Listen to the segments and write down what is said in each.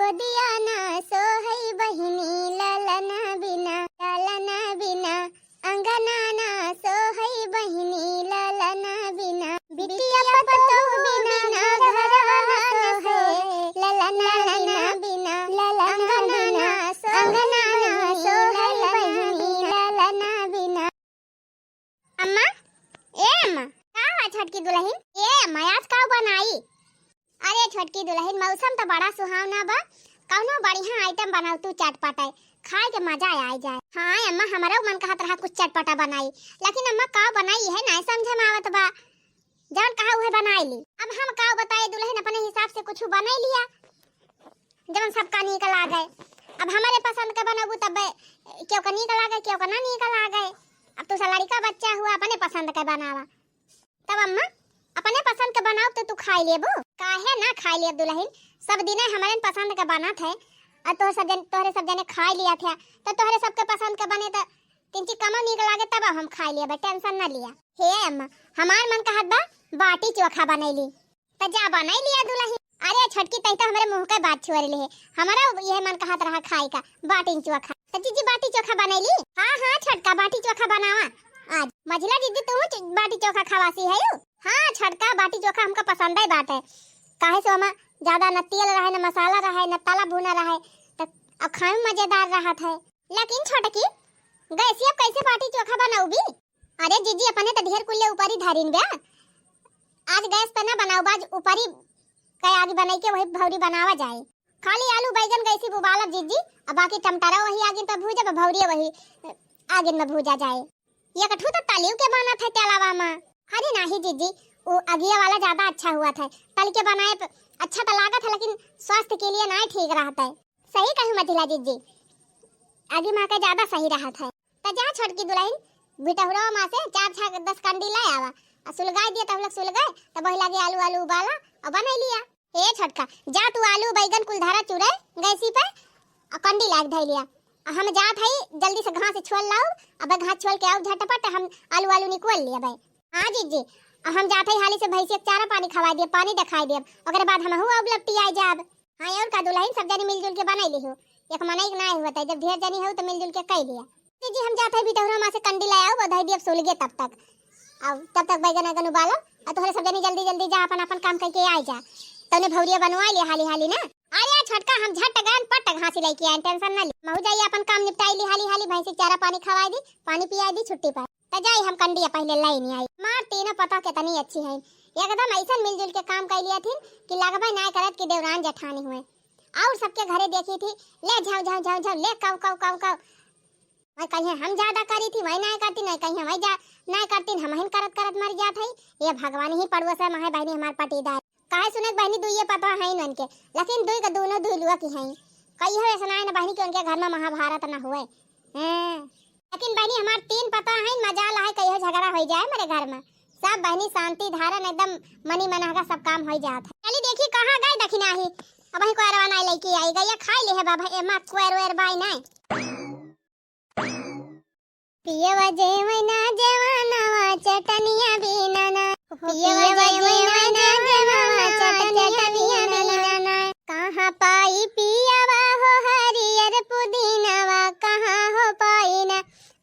गोदिया ना सोहई बहिनी ललन बिना अंगना ना सोहई बहिनी ललन बिना बिटिया पतो बिना घरवा ना सोहे ललन बिना अंगना ना सोहई बहिनी ललन बिना। अम्मा ए अम्मा का छोटकी दुल्हन ए अम्मा आज का बनाई? अरे छोटकी दुल्हन मौसम तो बड़ा सुहावना बा, कौनो बढ़िया आइटम बनाऊ तू चटपटा खाए के मजा आ जाए। हाँ अम्मा हमारा मन कहत रहा कुछ चटपटा बनाई, लेकिन अम्मा का बनाई है ना समझ में आवत बा। जौन कहा उहे बनाई ली। अब हम का बताए दुल्हन अपने हिसाब से कुछ बना लिया जौन सबका निकल आ गए। अब हमारे पसंद का बनाबू तब क्यों का निकल आ गए क्यों का ना निकल आ गए। अब तू लड़का बच्चा हुआ अपने पसंद का बनावा, तब अम्मा अपने पसंद का बनाओ तो तू खाई लेबू काहे ना खाई ले दुल्हन। सब दिन हमारे पसंद का बनत है और तोहरे सब जने खा लिया था तो तोहरे सबके पसंद का बने तो तिनची कमो निकल आगे तब हम खा लिया, टेंशन ना लिया। हे अम्मा हमार मन कहत बा बाटी चोखा बनैली तो जा बनाई लिया दुल्हन। अरे छोटकी तई तो हमारे मुंह के बात छुअर ले, हमारा यह मन कहत रहा खाए का बाटी चोखा। तो जीजी बाटी चोखा बनैली? हां हां छोटका बाटी चोखा बनावा आज। मझला दीदी तू बाटी चोखा खवासी है यू? हाँ छोटका बाटी चोखा हमका पसंद है बात है, काहे से हमें ज्यादा न तेल रहे न मसाला रहे न तला भुना रहे तो अब खाए में मजेदार रहत है। लेकिन छोटकी गैसिया कैसे बाटी चोखा बनाऊबी? अरे जीजी अपने तो ढेर कुल्ले ऊपर ही धरिन बे, आज गैस पे ना बनाऊ बाज ऊपर ही कई आगे बनाई के वही भौरी बनावा जाए। खाली आलू बैगन गैसी उबाला जीजी और बाकी टमाटर वही आगे पे भूजा भौरी वही आगे में भूजा जाए। ये कठू तो तलियो के बना था तेलावा में। अरे नहीं जीजी वो अगिया वाला ज्यादा अच्छा हुआ था, तल के बनाए अच्छा तो लागत है लेकिन स्वास्थ्य के लिए नहीं ठीक रहता है। सही कहूं मझिला जीजी आगे माँ का ज्यादा सही रहत है। तो जा छोटकी दुल्हन बिटहुरा माँ से 4-6-10 कंडी ले आवा और सुलगाई दिया तब लोग सुलगाए तब वही लगे आलू उबाला और बना लिया। ए छोटका जा तू आलू बैगन कुल धारा चुरे गैसी पे और कंडी लाग धई लिया। हम जात है जल्दी से घास छोल लाओ, अब घास छोल के आओ झटपट हम आलू निकाल लिया भाई। हाँ जीजी हम जाते हाली से भैंसी के चारा पानी खवा दिए पानी दिखाई दिए ओकरे बाद हम हुआ उबलपटी आ जाब। हाँ और का दुल्हन सब जनी मिलजुल के बनाई ली हो, एक मनाई ना हुआ था जब ढेर जनी हो तो मिलजुल के कह लिया। जीजी हम जाते बिटौरा मां से कंडी लाया बधाई दिए सुल गए तब तक बैगन उबालो और तोहरे सब जनी जल्दी जा अपन काम करके आ जा तने भौरिया बनवा ले हाली ना। अरे छोटका हम झट गन पट घासी लेके आए टेंशन ना ले, महू जाइए अपन काम निपटाई ली हाली भैंसी चारा पानी खवाई दी पानी पियाई दी छुट्टी पर तो जाई हम कंडिया पहले लाई नहीं आई। मार तीनों पता कितनी अच्छी है एकदम ऐसा मिलजुल के काम कर लिया थी कि लगभग ना करत कि देवरान जेठानी हुए और सबके घरे देखी थी ले झाऊ ले काव मैं कहीं हम ज्यादा करी थी वही नहीं करती नहीं कहीं वही नहीं करती हम हिन करत मर जात है। ये भगवान ही पड़ोस है माहे बहनी हमार पटीदार काहे सुनक बहनी दुइये पता है न के लेकिन दुई का दोनों दुलुआ की हैं कई हो ऐसा ना बहनी के उनके घर में महाभारत ना हुए लेकिन बहनी हमार 3 पता है मजा ला है कहीं झगड़ा हो जाए मेरे घर में सब बहनी शांति धारण एकदम मनी मनहगा सब काम हो जात है। चली देखी कहां गए दखिना ही अब ही कोरवा नहीं लेके आई गई खाई ले है बाबा एमा कोर बाई नहीं पियवा जेवना जवानावा चटनिया बिना ना पियवा जेवना जवानावा चटनिया बिना ना कहां पाई पियवा हो हरियर पुदीनावा कहां हो पाई ना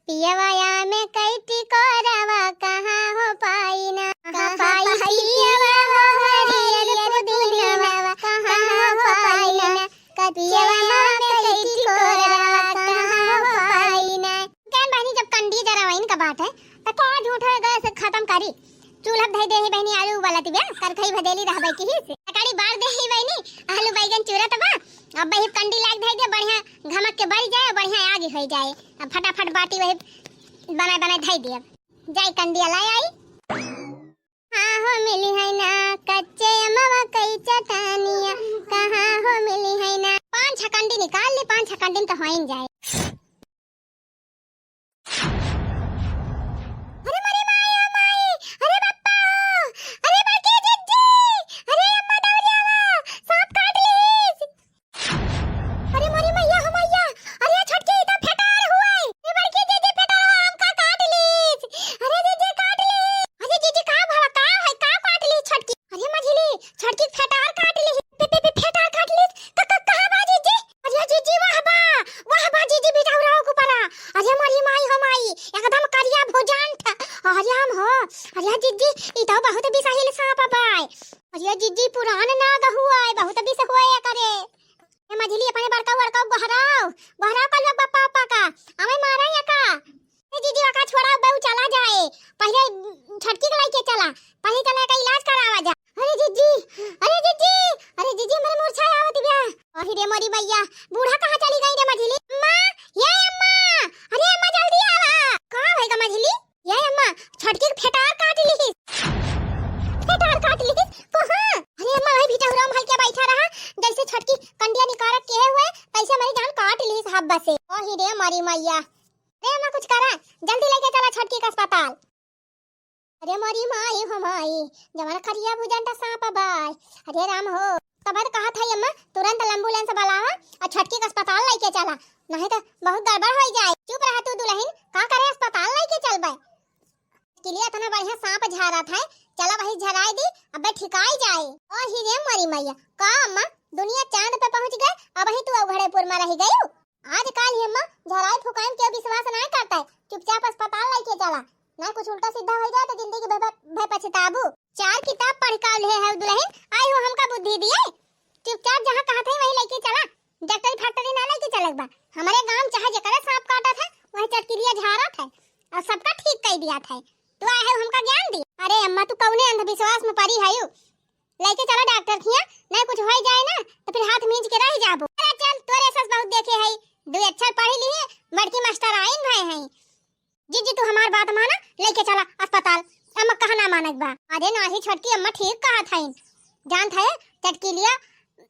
पियवाया में कैटी कोरवा कहां हो पाई ना कहां पाई पियवा हो हरियर पुदीनावा कहां हो पाई ना पियवा में कैटी कोरवा कहां हो पाई ना। कैन बहनी जब कंडी जरा वहीं का बात है तो क्या झूठ है गए से खत्म करी चूल्हा धई दे ही बहनी आलू उबाला तिबे करखई भदेली रहबै की ही सकाड़ी बार दे ही बहनी आलू बैगन चूरत बा अब बही कंडी लाग धई दे बढ़िया घमक के बड़ी जाए बढ़िया आगे हो जाए अब फटाफट बाटी वही बनाए धई दे जाई कंडी लाई आई। हां हो मिली है ना कच्चे अमवा कई चटनिया कहां हो मिली है ना 5-6 कंडी निकाल ले 5-6 कंडी तो होइन जाए। छटकी फटार काट ली फेटार काट ली कहां बाजी का बहराव का लोग पापा का हमें मारा या का दीदी का छोड़ा बहु चला जाए पहले छटकी के लेके चला पहले चला का इलाज करावा जा। अरे जीजी मेरे मूर्छा आवत बिया। अहि रे मोरी भैया बूढ़ा कहां चली गई रे मझिली अम्मा ये अम्मा अरे अम्मा जल्दी आवा कहां है का मझिली ये अम्मा छटकी के फेटार काट ली कहां अरे अम्मा भाई भीतर रूम हल्के बैठा रहा जैसे छटकी कंडिया निकाल के हुए तैसे मेरी जान काट ली हब्बा से। अहि रे मोरी मैया रे अम्मा कुछ करा जल्दी लेके चला छटकी का अस्पताल। अरे मोरी माई हो माई जवान खरिया भुजंटा सांप बाय अरे राम हो तबर कहा था अम्मा तुरंत एम्बुलेंस बुलावा और छटकी का अस्पताल लेके चला नहीं तो बहुत गड़बड़ हो जाए। चुप रहा तू दुल्हन का करे अस्पताल लेके चल बे के लिए इतना बढ़िया सांप झारा था चला वही झराई दी अब ठिकाई जाए। ओ ही रे मोरी मैया का अम्मा दुनिया चांद पे पहुंच गए अब ही तू अघड़ेपुर में रह गई आजकल ही अम्मा झराई फुकाई के विश्वास नहीं करता है चुपचाप अस्पताल लेके चला ना कुछ उल्टा सीधा हो जाए तो जिंदगी भय पछताबू। 4 किताब पढ़ कर ले है दुल्हन आई हो हमका बुद्धि दिए चुपचाप जहां कहा थे वही लेके चला डॉक्टर फैक्ट्री ना लेके चलक बा हमारे गांव चाहे जकरे सांप काटा था वही चटकिलिया झारा था और सबका ठीक कर दिया था तू आए है हमका ज्ञान दी। अरे अम्मा तू कौने अंधविश्वास में पड़ी है लेके चला डॉक्टर खिया नहीं कुछ हो जाए ना तो फिर हाथ मींच के रह जाबो। अरे चल तोरे सस बहुत देखे है 2 अक्षर पढ़ी ली बड़की मास्टर आइन भाई है जी तू हमार बात माना लेके चला अस्पताल अम्मा कहा ना मानक बा। अरे नाही छटकी अम्मा ठीक कहा था जान था चटकी लिया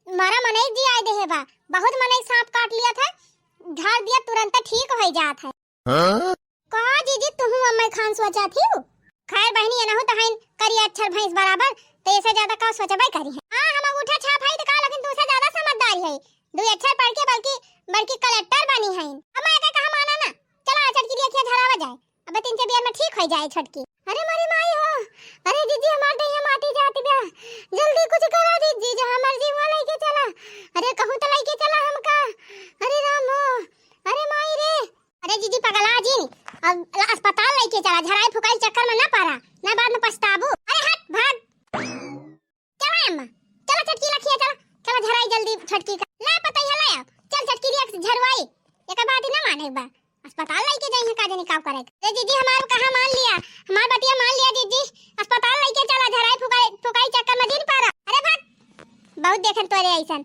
मारा मने जी आए दे बा बहुत मने सांप काट लिया था झाड़ दिया तुरंत ठीक हो जात है। का जीजी तू अम्मा खान सोचा थी खैर बहनी ना हो तो हन करी अक्षर भैंस बराबर तो ऐसे ज्यादा का सोचबे करी है। हां हम अंगूठा छाप है तो का लेकिन तू से ज्यादा समझदार है 2 अक्षर पढ़ के बल्कि कलेक्टर बनी है अम्मा का कहा माना ना चला छटकी लिए क्या झरावा जाए अब 3 से 4 में ठीक हो जाए छटकी। अरे मारी माई हो अरे जीजी हमार दहिया माटी जाती बा जल्दी कुछ करा दीजिए जो हमार जीवा लेके चला अरे कहूं तो लेके चला हमका अरे राम हो अरे माई रे अरे जीजी पगला जी अब अस्पताल लेके चला झराई फुकाई चक्कर में ना पारा ना बाद में पछताबू। अरे हट भाग चला अम्मा चला छटकी लखिया चला झराई जल्दी छटकी का ला पता है ला चल छटकी लिया झरवाई एक बात ही ना माने बा अस्पताल लेके जाइए का जाने का करे रे जीजी हमार कहा मान लिया हमार बतिया मान लिया जीजी अस्पताल लेके चला झराई फुकाई चक्कर में दिन पारा। अरे भाग बहुत देखन तोरे ऐसन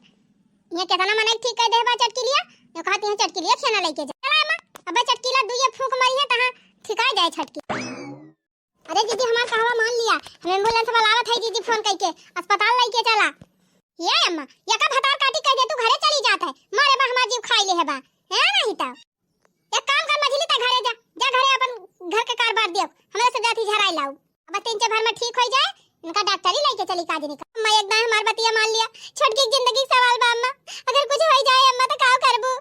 ये केतना मने ठीक कर दे बा चटकी लिया यो कहती है चटकी लिया खाना लेके जा चला अम्मा अब चटकी ला दुए फूंक मारी है तहां ठिका जाए छटकी। अरे जीजी हमार कहवा मान लिया हम एम्बुलेंस बुलावत है जीजी फोन करके अस्पताल लेके चला। ये अम्मा या का भतार काटी कह दे तू घरे चली जात है मारे बा हमार जीव खाई ले है बा है नहीं ता एक काम कर मझली ता घरे जा घरे अपन घर के कारबार दियो हमरा से जाती झराई लाऊ अब 3 भर में ठीक हो जाए इनका डॉक्टरी लेके चली काजी निका मैं एकदम हमार बतिया मान लिया छटकी जिंदगी सवाल बा अम्मा अगर कुछ हो जाए अम्मा तो का करबू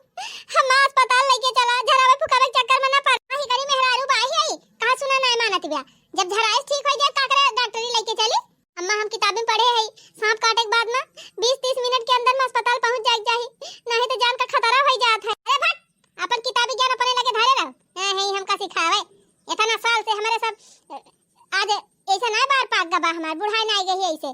हम अस्पताल लेके चला झरावे फुकावे चक्कर में ना पड़ ही करी मेहरारू बाई है कहा सुना नहीं मानत बिया जब झराई ठीक हो जाए का करे डॉक्टरी लेके चली। अम्मा हम किताबें पढ़े है सांप काटे के बाद में 20-30 मिनट के अंदर में अस्पताल पहुंच जाए नहीं तो जान का खतरा हो जात है। अरे भाग अपन किताबी ज्ञान अपने लगे धरे रहो है हमका सिखावे इतना साल से हमारे सब आज ऐसा ना बार पाक गबा हमार बुढ़ाई ना गई ऐसे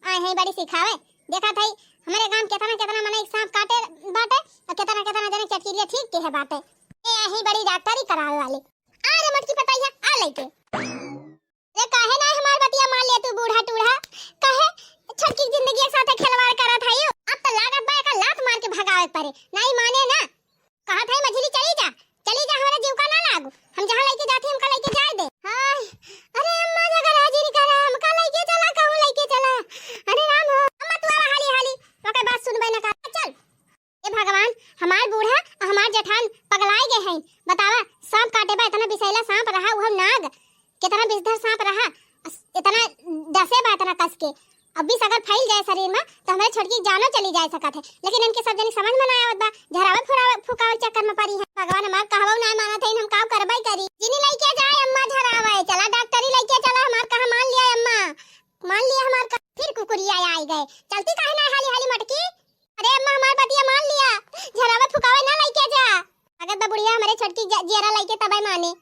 आए है बड़ी सिखावे देखा था हमारे गांव कितना मने एक सांप काटे बाटे और कितना जने चटकी लिए ठीक के है बाटे ए ही बड़ी डॉक्टरी करावे वाली आ रे मटकी पताइया आ लेके रे काहे ना हमार बतिया मान ले तू बूढ़ा टूढ़ा काहे छटकी जिंदगी के साथ खिलवाड़ करत है अब तो लागत बा का लात मार के भगावे पड़े नहीं माने ना कहा था मझली चली जा हमारा जीव का ना लागू हम जहां लेके जाते हमका लेके जाए दे। हाय अरे अम्मा जगह राजी नहीं करा हमका लेके चला कहूं लेके चला अरे राम हो अम्मा तू आ हाली तो के बात सुनबे ना का चल ए भगवान हमार बूढ़ा हमार जेठान पगलाए गए हैं बतावा सांप काटे बा इतना बिसैला सांप रहा वो नाग कितना बिजधर सांप रहा इतना डसे बा इतना कस के अब भी अगर फैल जाए शरीर में तो हमारे छटकी जानो चली जाए सकत है लेकिन इनके सब जने समझ में ना आवत बा झरावे फुकावे चक्कर में पड़ी है भगवान हमार कहवा ना माना थे हम काम करबई करी जिनी लेके जाए अम्मा झरावे चला डॉक्टरी लेके चला हमार कहा मान लिया अम्मा मान लिया हमार का फिर कुकुरिया आई गए चलती काहे ना हाली मटकी अरे अम्मा हमार बतिया मान लिया झरावे फुकावे ना लेके जा अगर बा बुढ़िया हमारे छटकी जेरा लेके तबे माने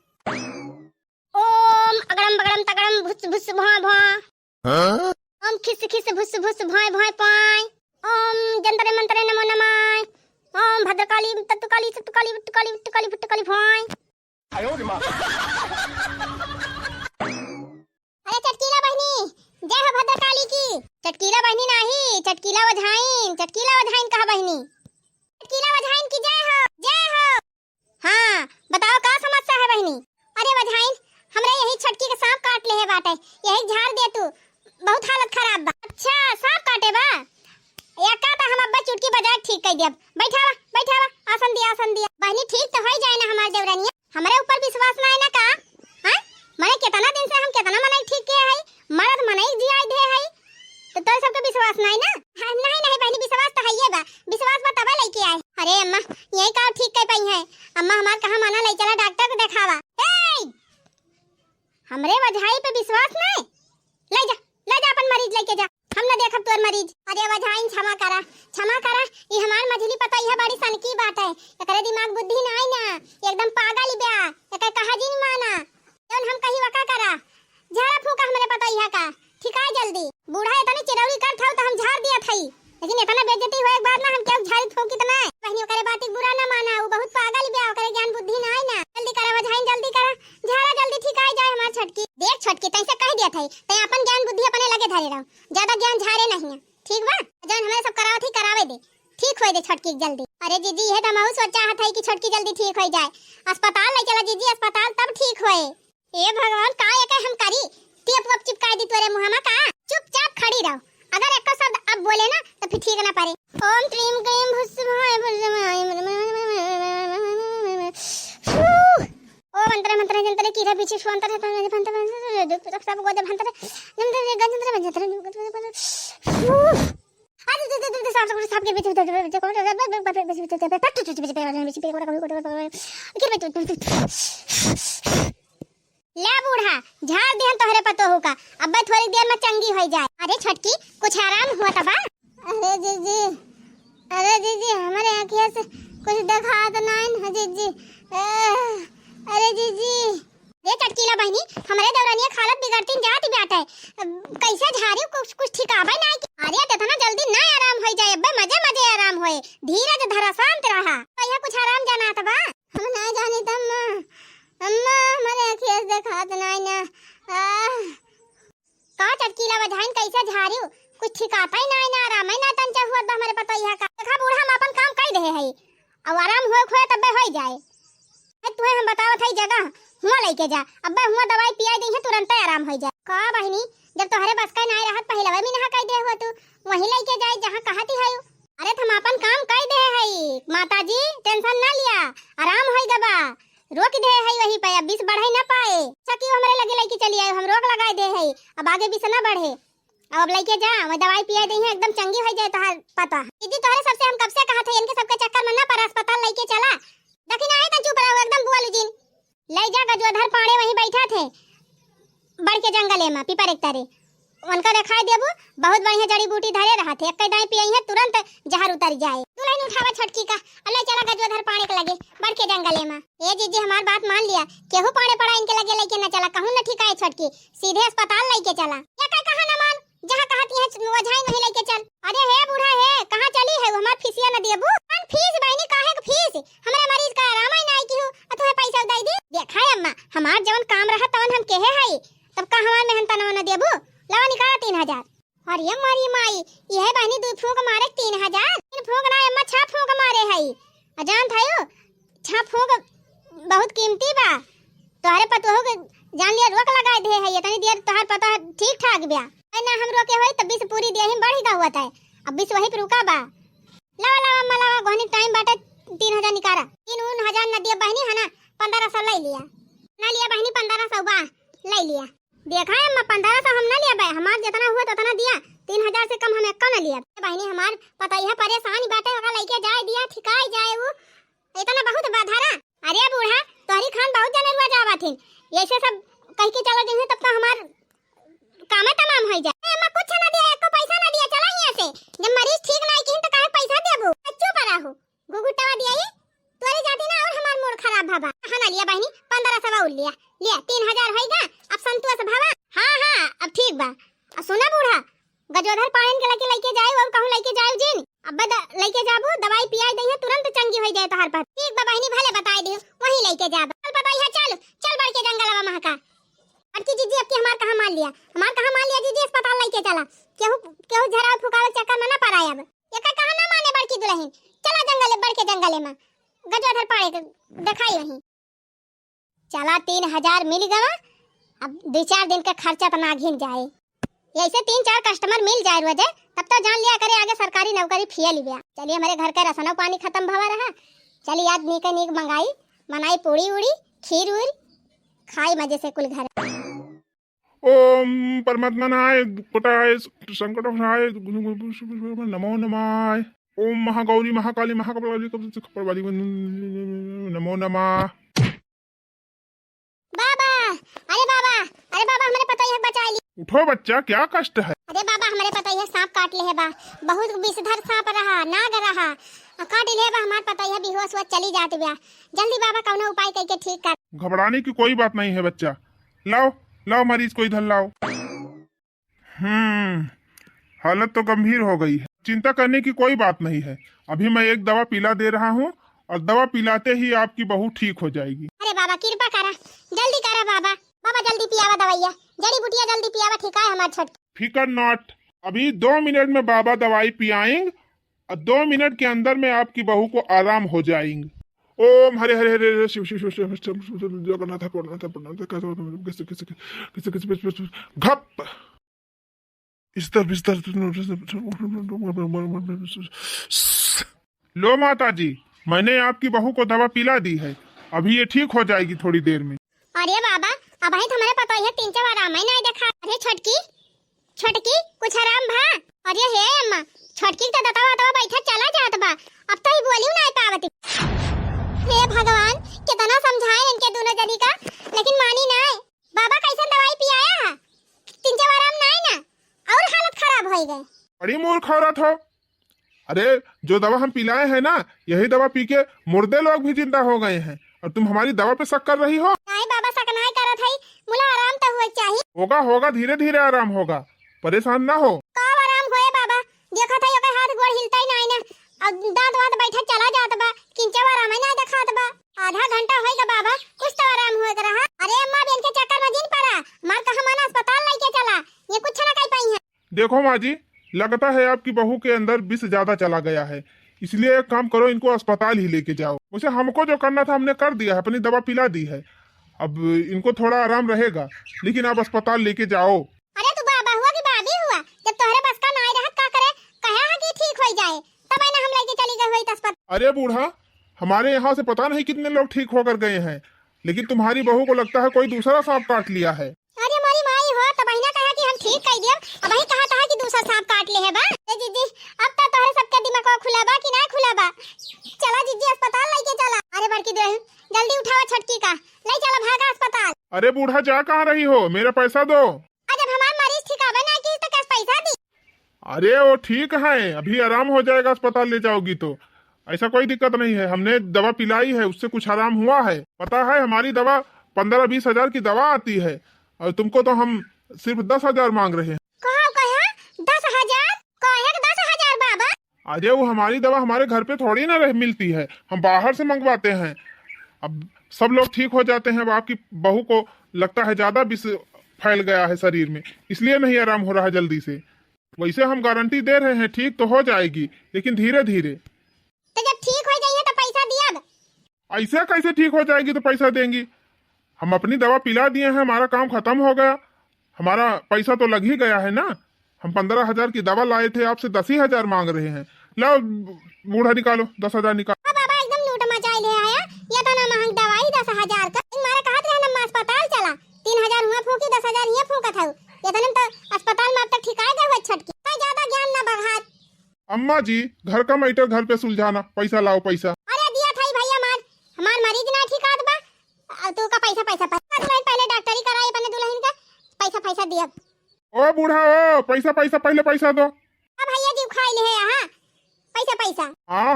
ओम अगड़म बगड़म तगड़म भुस भुस भा भा ओम खिस खिस भुस भुस भाई भाई पाई ओम जंतरे मंतरे नमो नमाय ओम भद्रकाली तत्काली तत्काली तत्काली तत्काली फुटकाली भाई। अरे चटकीला बहनी जय हो भद्रकाली की। चटकीला बहनी नहीं चटकीला वधाइन कहा बहनी। चटकीला वधाइन की जय हो जय हो। हाँ बताओ का समस्या है बहनी। अरे वधाइन हमरा यही छटकी के सांप काट ले है बाटे, यही झाड़ दे तू, बहुत हालत खराब बा। अच्छा सांप काटे बा या का बा, हम अब्बा चुटकी बजा ठीक कर देब। बैठावा आसन दिया बहनी ठीक तो हो जाए ना हमार देवरानिया। हमरे ऊपर विश्वास ना है ना का। हां माने कितना दिन से हम कितना मनाई ठीक के है, मरद मनाई जिया दे है तो तोर सबके विश्वास नहीं ना। नहीं बहनी विश्वास तो है बा, विश्वास बा तब लेके आए। अरे अम्मा यही का ठीक कर पाई है अम्मा, हमार कहां माना ले चला डॉक्टर को दिखावा। हमरे वधाई पे विश्वास नहीं, ले जा अपन मरीज लेके जा, हम ना देखब तोर मरीज। अरे वधाइन क्षमा करा ई हमार मझली पता है बड़ी सनकी बात है, एकरे दिमाग बुद्धि नहीं ना, एकदम पागल बा, एकर कहा जी नहीं माना जौन हम कही वका करा। झाड़ा फूका हमरे पता है का ठीक है जल्दी। बूढ़ा इतनी चिरौरी कर था तो हम झाड़ दिया थई, लेकिन इतना बेइज्जती होए के बाद ना हम क्यों झाड़ी फूक इतना है। बहनी ओकरे बात बुरा ना माना, वो बहुत पागल बा, ओकरे ज्ञान बुद्धि नहीं ना। जल्दी करा वधाइन जल्दी करा, झाड़ा जल्दी ठीक आ जाए हमार छटकी। देख छटकी तैसे कह दिया थई तै अपन ज्ञान बुद्धि अपने लगे धरे रहो, ज्यादा ज्ञान झाड़े नहीं है ठीक बा। जौन हमें सब करावत ही करावे दे, ठीक होए दे छटकी जल्दी। अरे जीजी ये तो हम सोचा है कि छटकी जल्दी ठीक हो जाए, अस्पताल ले चला जीजी अस्पताल तब ठीक होए। ए भगवान का ये हम करी टेप वप चिपका दी तोरे मुंह में का, चुपचाप खड़ी रहो, अगर एक शब्द अब बोले ना तो फिर ठीक ना पारे। ओम क्रीम क्रीम भुस्सुमाय भुस्सुमाय ओ मंत्र जंत्र कीरा पीछे स्वंतर है तने फंतर दुख सब गोदे भंतर जंत्र गंजंत्र बंजंत्र आज साफ के पीछे ले बूढ़ा झाड़ दे तोहरे पतो होगा, अब्बा थोड़ी देर में चंगी हो जाए। अरे छटकी कुछ आराम हुआ तबा। अरे जीजी हमारे आँखिया से कुछ दिखा तो नहीं जीजी। अरे जीजी ये चटकीला बहनी हमारे दौरानिया हालत बिगड़ती जाती बात है, कैसे झाड़ी कुछ ठिकावे नहीं। अरे इतना जल्दी ना आराम हो जाए अब्बा, मजे आराम होए, धीरज धरा शांत रहा। भैया कुछ आराम जाना तबा। हम ना जानी तम्मा अम्मा हमारे आँखिया से देखा तो नहीं ना। का चटकीला वधाइन कैसे झाड़ियो कुछ ठिकाता ही नहीं ना, आराम ही ना तंचा हुआ हमारे पता यह का। देखा बूढ़ा हम अपन काम कर दे है, अब आराम होए तबे हो जाए। तुहे हम बतावत है जगह हुआ लेके जा, अब्बा हुआ दवाई पिया दी है तुरंत आराम हो जाए। का बहनी जब तोहरे बस का नहीं रहत पहले भी नहा कह दे हुआ तू वहीं लेके जाए जहां कहती है। अरे हम अपन काम कर दे है माताजी, टेंशन ना लिया, आराम होई गबा, रोक दे है वहीं पे, अब 20 बढ़े ना पाए। सकी हमरे लगे लेके चली आए, हम रोक लगा दे है, अब आगे 20 ना बढ़े। अब लेके जा मैं दवाई पिया दी है एकदम चंगी हो जाए। तोहर पता दीदी तोहरे सबसे हम कब से कहा था इनके सबके चक्कर में ना पर अस्पताल लेके चला। दखिन आए त चुप रहो एकदम बुआ लुजीन। ले जा गजोधर पाड़े वहीं बैठा थे बढ़ के जंगले में पीपर एक तारे, उनका दिखाई देबू बहुत बढ़िया जड़ी बूटी धरे रहा थे, एक दाई पियई है तुरंत जहर उतर जाए। तू नहीं उठावा छटकी का, अल्लाह चला गजोधर पाड़े के लगे बढ़ के जंगले में। ए जीजी हमार बात मान लिया, केहू पाड़े पड़ा इनके लगे लेके न चला, कहूं न ठिकाए छटकी, सीधे अस्पताल लेके चला। या का कहा न मान, जहां कहती है वधाई नहीं लेके चल। अरे हे बूढ़ा है कहां चली है, हमार फीसिया न देबू। फीस बहनी काहे के फीस, हमारे मरीज का आराम ही नहीं की अथवा पैसा दे दी। देखा है अम्मा हमार जवन काम रहा तवन हम कहे है, तब का हमार मेहनत न देबू। लवा निकाला 3000। अरे मारी माई यह बहनी 2 फूंक मारे 3000, 3 फूंक ना अम्मा 6 फूंक मारे है। अजान थायो 6 फूंक बहुत कीमती बा, तोहरे पतो हो जान लिया रोक लगा दे है, इतनी देर तोहर पता ठीक ठाक बिया ना हम रोके होई तब 20 पूरी दे ही बढ़ी का हुआ था, अब 20 वही पे रुका बा। लवा अम्मा लवा गोनी टाइम बाटे 3000 निकारा, 3000 न दिया बहनी है ना 1500 ले लिया ना लिया बहनी 1500 बा ले लिया। देखा है अम्मा 1500 हम ना लिया बे, हमार जितना हुआ उतना दिया, 3000 से कम हम एक ना लिया। बहनी हमार पता यह परेशानी बाटे होगा लेके जाए दिया ठिकाई जाए वो इतना बहुत बाधारा। अरे बूढ़ा तोहरी खान बहुत जने रुआ जावा थिन, ऐसे सब कह के चला जइहे तब तो हमार काम तमाम हो जाए। अम्मा कुछ ना दिया, एको पैसा ना दिया, चला यहां से, जब मरीज ठीक नहीं किन तो काहे पैसा देबू। चुप रहो गुगुटावा दिया ही तोरे जाती ना और हमार मूड खराब भाबा। कहां ना लिया बहनी 1500 उल लिया 3000 होइगा, अब संतोष भावा। हां अब ठीक बा। सुना बूढ़ा गजोधर पाइन के लेके जाए और कहूं लेके जाए जिन अब लेके जाबू दवाई पियाई दई है तुरंत नंगी हो जाए तो हर बात ठीक बा बहनी भले बताई दी वहीं लेके जा चल बताई है चल चल बढ़ के जंगलवा महका अटकी जीजी अब की हमार कहां मान लिया जीजी अस्पताल लेके चला केहू केहू झरा फुकावे चक्कर में ना पड़ाए अब एका कहां ना माने बड़की दुल्हन चला जंगले बढ़ के जंगले में गजवाधर पाड़े दिखाई वहीं चला 3000 मिल गवा अब 2-4 दिन का खर्चा तो ना घिन जाए ऐसे 3-4 कस्टमर मिल जाए रोजे तब तो जान लिया करे आगे सरकारी नौकरी फियल गया। चलिए हमारे घर का राशन पानी खत्म भवा रहा चलिए आज नीक नीक मंगाई बनाई पूड़ी उड़ी खीर उड़ खाई मजे से कुल घर। ओम परमात्मनाय दुःखपटाय संकटहराय नमो नमाय ओम महागौरी महाकाली महाकपाली नमो नमः। अरे बाबा हमारे पता है बचा ली। उठो बच्चा क्या कष्ट है। अरे बाबा हमारे पता है सांप काट ले है बा बहुत विषधर सांप रहा नाग रहा काट ले बा हमारे पता है बेहोश हुआ चली जात बा जल्दी बाबा कौनो उपाय करके ठीक कर। घबराने की कोई बात नहीं है बच्चा लाओ लाओ मरीज को इधर लाओ। हालत तो गंभीर हो गई है चिंता करने की कोई बात नहीं है अभी मैं एक दवा पिला दे रहा हूँ और दवा पिलाते ही आपकी बहू ठीक हो जाएगी। अरे बाबा कृपा करा जल्दी करा बाबा बाबा जल्दी पियावा दवाइया जड़ी बूटिया जल्दी पियावा ठीक है हमार छोट। फिकर नॉट अभी 2 मिनट में बाबा दवाई पियाएंगे और 2 मिनट के अंदर में आपकी बहू को आराम हो जाएंगे। ओम हरे हरे हरे शिव शिव शिव जगन्नाथ घप बिस्तर लो माता जी मैंने आपकी बहू को दवा पिला दी है अभी ये ठीक हो जाएगी थोड़ी देर में। अरे बाबा अब ही तुम्हारे पता है 3-4 आराम ही नहीं देखा। अरे छोटकी कुछ आराम भा। अरे हे अम्मा छोटकी तो दतवा बैठा चला जात बा अब तो ही बोलियो नहीं पावती। हे भगवान कितना समझाए इनके दोनों जनी का लेकिन मानी नहीं। बाबा कैसे दवाई पियाया है 3-4 आराम नहीं ना और हालत खराब हो गई। बड़ी मूर्ख औरत हो। अरे जो दवा हम पिलाए हैं ना यही दवा पी के मुर्दे लोग भी जिंदा हो गए हैं और तुम हमारी दवा पे शक कर रही हो। नहीं बाबा शक नहीं करत है मुला आराम तो हुआ चाहिए। होगा धीरे धीरे आराम होगा परेशान ना हो। कब आराम होए बाबा देखा था ओके हाथ गोड़ हिलता ही नहीं ना अब दांत वात बैठा चला जात बा किंचा आराम ही नहीं दिखात बा आधा घंटा होएगा बाबा कुछ तो आराम होएगा रहा। अरे अम्मा बेन के चक्कर में जिन पड़ा मार कहा माना अस्पताल लेके चला ये कुछ ना कर पाई है। देखो माँ जी लगता है आपकी बहू के अंदर विष ज्यादा चला गया है इसलिए एक काम करो इनको अस्पताल ही लेके जाओ। उसे हमको जो करना था हमने कर दिया है अपनी दवा पिला दी है अब इनको थोड़ा आराम रहेगा लेकिन आप अस्पताल लेके जाओ। अरे तू बाबा हुआ कि भाभी हुआ जब तोहरे बस का नहीं रहत का करे कहा है कि ठीक हो जाए तब ना हम लेके चली गए हुई अस्पताल। अरे बूढ़ा हमारे यहाँ से पता नहीं कितने लोग ठीक होकर गए हैं लेकिन तुम्हारी बहू को लगता है कोई दूसरा सांप काट लिया है। अरे हमारी माई हो तब ना कहा कि हम ठीक कर दिया अब ही कहा था कि दूसरा सांप काट ले है बा। जीजी अब तो तोहरे सबके दिमाग खुला बा कि ना खुला बा चला जीजी अस्पताल लेके चला। अरे बड़की दुल्हन जल्दी उठाओ छटकी का ले चला भागा अस्पताल। अरे बूढ़ा जा कहाँ रही हो मेरा पैसा दो। जब हमारा मरीज ठीक आवे ना कि तो कैसे पैसा दी। अरे वो ठीक है अभी आराम हो जाएगा अस्पताल ले जाओगी तो ऐसा कोई दिक्कत नहीं है हमने दवा पिलाई है उससे कुछ आराम हुआ है। पता है हमारी दवा 15-20 हजार की दवा आती है और तुमको तो हम सिर्फ 10,000 मांग रहे हैं। 10,000 बाबा। अरे वो हमारी दवा हमारे घर पे थोड़ी ना मिलती है हम बाहर से मंगवाते हैं। अब सब लोग ठीक हो जाते हैं अब आपकी बहू को लगता है ज्यादा विष फैल गया है शरीर में इसलिए नहीं आराम हो रहा जल्दी से। वैसे हम गारंटी दे रहे हैं ठीक तो हो जाएगी लेकिन धीरे धीरे। तो जब ठीक हो जाइए तो पैसा दिया। ऐसे कैसे ठीक हो जाएगी तो पैसा देंगी हम अपनी दवा पिला दिए हैं हमारा काम खत्म हो गया हमारा पैसा तो लग ही गया है ना। हम 15,000 की दवा लाए थे आपसे 10,000 मांग रहे हैं। लाओ बूढ़ा निकालो 10,000 निकालो। बाबा एकदम लूट मचाई ले आया ये तो ना महंग दवाई 10,000 का मारा कहत रहे ना अस्पताल चला 3,000 हुआ फूकी 10,000 ये फूका था ये तो अस्पताल में अब तक ठिकाए गए हुए छटकी ज्यादा ज्ञान ना बढ़ात। अम्मा जी घर का मैटर घर पे सुलझाना पैसा लाओ पैसा। अरे दिया था भैया हमार मरीज ना ठिकात बा तू का पैसा पहले डॉक्टरी कराई अपने दुल्हन का पैसा दिया। ओ बूढ़ा ओ पैसा पहले पैसा दो। अब भैया जी खाई ले हां पैसा।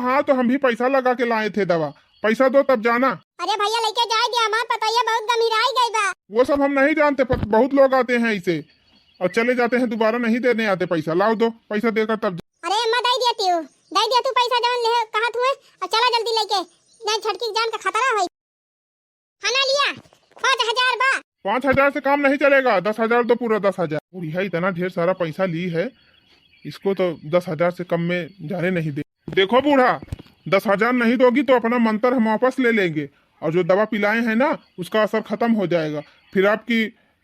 हाँ तो हम भी पैसा लगा के लाए थे दवा पैसा दो तब जाना। अरे भैया लेके जाए दिया हमार पता है बहुत गंभीराई गई बा। वो सब हम नहीं जानते बहुत लोग आते हैं इसे और चले जाते हैं दोबारा नहीं देने आते पैसा। लाओ दो पैसा देकर तब। अरे अम्मा दे दिया तू पैसा जवन ले कहा तू और चला जल्दी लेके 5,000 से काम नहीं चलेगा। 10,000 तो पूरा 10,000। बुढ़िया इतना ढेर सारा पैसा ली है, इसको तो 10,000 से कम में जाने नहीं दे। देखो बूढ़ा, 10,000 नहीं दोगी तो अपना मंत्र हम वापस ले लेंगे, और जो दवा पिलाए हैं ना उसका असर खत्म हो जाएगा। फिर आपकी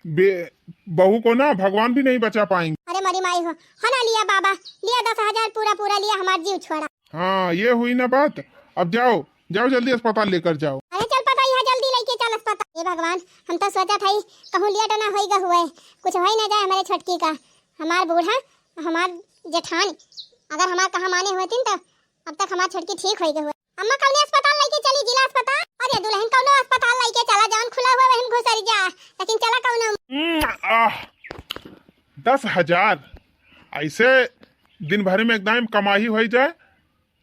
बहू को ना भगवान भी नहीं बचा पाएंगे। अरे मरी माई हो ना, लिया बाबा, लिया 10,000 पूरा पूरा लिया, हमारा जीव छोड़ा। हाँ ये हुई ना बात। अब जाओ जाओ जल्दी अस्पताल लेकर जाओ। अरे चल पता यहाँ जल्दी लेके चल अस्पताल। हे भगवान, हम तो सोचा था कहूँ लिया तो ना होएगा, हुए कुछ हो ही ना जाए हमारे छटकी का। हमार बूढ़ा, हमार जेठानी अगर हमार कहा माने होती तो अब तक हमार छटकी ठीक होएगा हुए। अम्मा कौन अस्पताल लेके चली? जिला अस्पताल? अरे दुल्हन कौन अस्पताल लेके चला, जान खुला हुआ वहीं घुसरी जा, लेकिन चला कौन? 10,000 ऐसे दिन भर में एकदम कमाई हो जाए,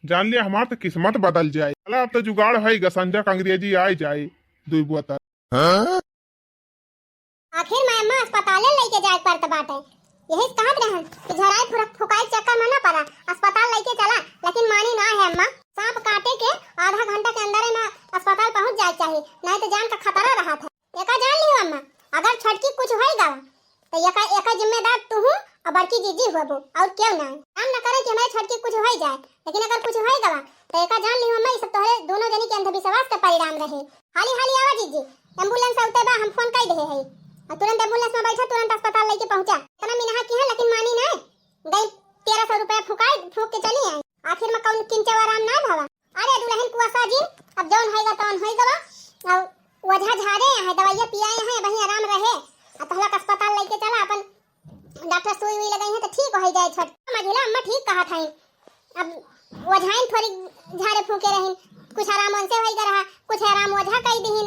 जान लिया हमार तो किस्मत बदल जाए। चला अब तो जुगाड़ है, संजय अंग्रेजी आ जाए 2 बोतल। आखिर मैं अम्मा अस्पताल लेके जाए पड़त बाटे, यही कहत रहन कि झराई फुकाई चक्कर में ना पड़ा, अस्पताल लेके चला, लेकिन मानी ना है अम्मा। सांप काटे के आधा घंटा के अंदर में अस्पताल पहुंच जाए चाहिए, नहीं तो जान का खतरा रहा था। एका जान लियो अम्मा, अगर छटकी कुछ होएगा तो एका जिम्मेदार तू हूँ और बड़की जीजी हुआ, और क्यों ना काम न करे कि हमारे छटकी कुछ हो जाए, लेकिन अगर कुछ होएगा तो एका जान लियो अम्मा, ये सब तोहरे दोनों जनी के अंधविश्वास का परिणाम रहे। हाली हाली आवा जीजी, एम्बुलेंस आउते बा, हम फोन कर दे है और तुरंत एम्बुलेंस में बैठा, तुरंत अस्पताल लेके पहुंचा। इतना मिनहा की है, लेकिन मानी ना गई 1300 रुपया फूक के चली आई। आखिर में कौन किंचव आराम ना भावा। अरे दुल्हन कुआसा जी, अब जौन होएगा तौन होएगा बा, और वजह झारे है, दवाइयां पियाए हैं, वहीं आराम रहे। अब तो हला अस्पताल लेके चला, अपन डॉक्टर सुई हुई लगाई है तो ठीक हो जाए। छट मझिला अम्मा ठीक कहा था। अब वजहाइन थोड़ी झारे फूके रही, कुछ आराम उनसे होएगा रहा, कुछ आराम वजह कई दीन।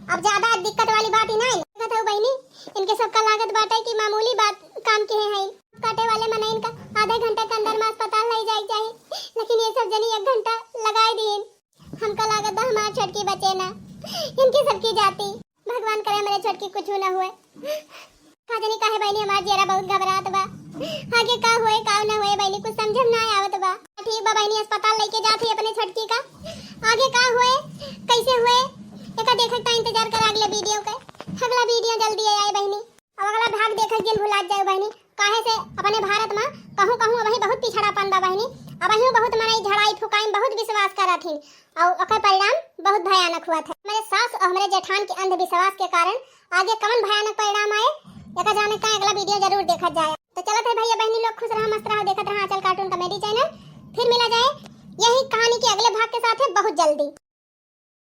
अब ज्यादा दिक्कत वाली बात ही नहीं था बहनी, इनके सबका लागत बाटे कि मामूली बात काम के है। काटे वाले मना इनका आधे घंटे के अंदर में अस्पताल ले जाए चाहिए, लेकिन ये सब जनी 1 घंटा लगाए दीन। हमका लागत हमारे छटकी बचे ना, इनकी सबकी जाती। भगवान करे मेरे छटकी कुछ ना हुए। काजनी काहे बहनी, हमार जेरा बहुत घबरात बा, आगे का होए का ना होए बहनी कुछ समझ में ना आवत बा। ठीक बा बहनी, अस्पताल लेके जाती अपने छटकी का, आगे का होए कैसे हुए एका देखत का इंतजार कर अगले वीडियो का। अगला वीडियो जल्दी आए बहनी, अब अगला भाग देखत जिन भुला जाए बहनी। काहे से अपने भारत में कहूं कहूं वही बहुत पिछड़ापन बा बहनी। अब वही बहुत मनाई झड़ाई फुकाई में बहुत विश्वास करथिन, और ओकर परिणाम बहुत भयानक हुआ था। मेरे सास और हमारे जेठान के अंधविश्वास के कारण आगे कौन भयानक परिणाम आए, एका जाने का अगला वीडियो जरूर देखा जाए। तो चलो थे भैया बहनी लोग, खुश रहो मस्त रहो, देखत रहो आंचल कार्टून कॉमेडी चैनल। फिर मिला जाए यही कहानी के अगले भाग के साथ है बहुत जल्दी।